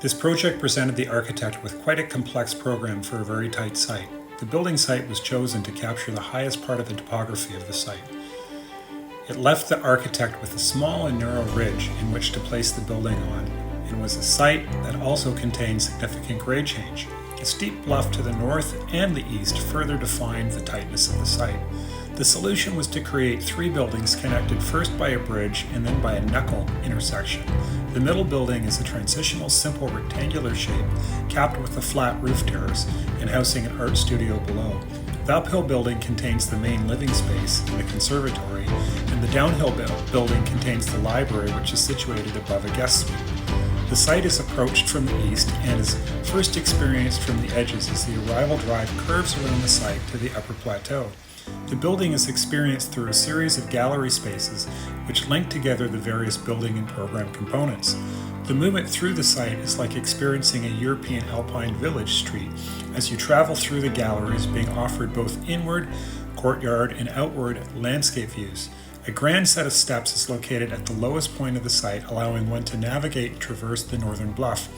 This project presented the architect with quite a complex program for a very tight site. The building site was chosen to capture the highest part of the topography of the site. It left the architect with a small and narrow ridge in which to place the building on, and was a site that also contained significant grade change. A steep bluff to the north and the east further defined the tightness of the site. The solution was to create 3 buildings connected first by a bridge and then by a knuckle intersection. The middle building is a transitional simple rectangular shape capped with a flat roof terrace and housing an art studio below. The uphill building contains the main living space and the conservatory, and the downhill building contains the library, which is situated above a guest suite. The site is approached from the east and is first experienced from the edges as the arrival drive curves around the site to the upper plateau. The building is experienced through a series of gallery spaces which link together the various building and program components. The movement through the site is like experiencing a European alpine village street as you travel through the galleries, being offered both inward, courtyard, and outward landscape views. A grand set of steps is located at the lowest point of the site, allowing one to navigate and traverse the northern bluff.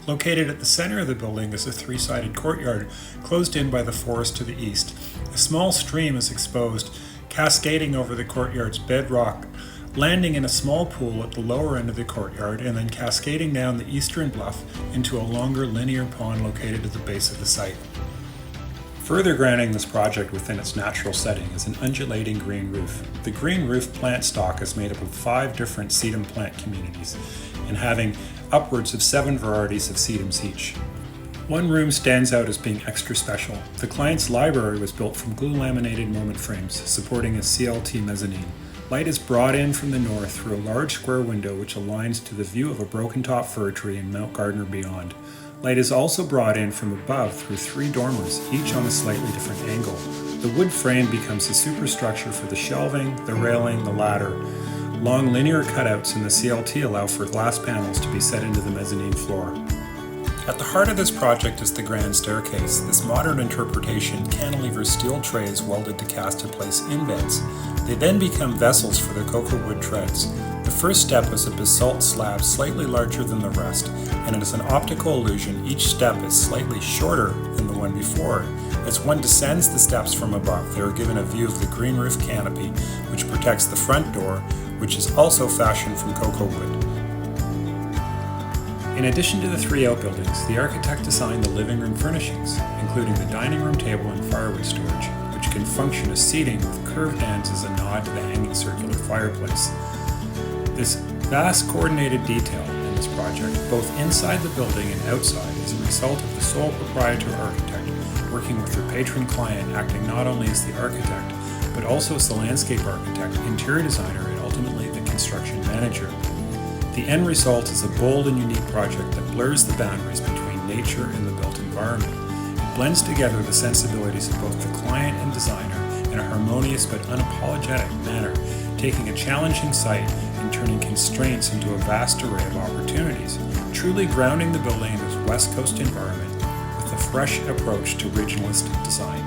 Located at the center of the building is a 3-sided courtyard, closed in by the forest to the east. A small stream is exposed, cascading over the courtyard's bedrock, landing in a small pool at the lower end of the courtyard, and then cascading down the eastern bluff into a longer linear pond located at the base of the site. Further grounding this project within its natural setting is an undulating green roof. The green roof plant stock is made up of 5 different sedum plant communities and having upwards of 7 varieties of sedums each. One room stands out as being extra special. The client's library was built from glue laminated moment frames supporting a CLT mezzanine. Light is brought in from the north through a large square window which aligns to the view of a broken top fir tree and Mount Gardner beyond. Light is also brought in from above through 3 dormers, each on a slightly different angle. The wood frame becomes the superstructure for the shelving, the railing, the ladder. Long linear cutouts in the CLT allow for glass panels to be set into the mezzanine floor. At the heart of this project is the grand staircase. This modern interpretation cantilevers steel trays welded to cast-in-place indents. They then become vessels for the cocoa wood treads. The first step is a basalt slab slightly larger than the rest, and it is an optical illusion. Each step is slightly shorter than the one before. As one descends the steps from above, they are given a view of the green roof canopy, which protects the front door, which is also fashioned from cocoa wood. In addition to the 3 outbuildings, the architect designed the living room furnishings, including the dining room table and firewood storage, which can function as seating with curved ends as a nod to the hanging circular fireplace. This vast coordinated detail in this project, both inside the building and outside, is a result of the sole proprietor architect working with her patron client, acting not only as the architect, but also as the landscape architect, interior designer, and ultimately the construction manager. The end result is a bold and unique project that blurs the boundaries between nature and the built environment. It blends together the sensibilities of both the client and designer in a harmonious but unapologetic manner, taking a challenging site and turning constraints into a vast array of opportunities, truly grounding the building in its West Coast environment with a fresh approach to regionalist design.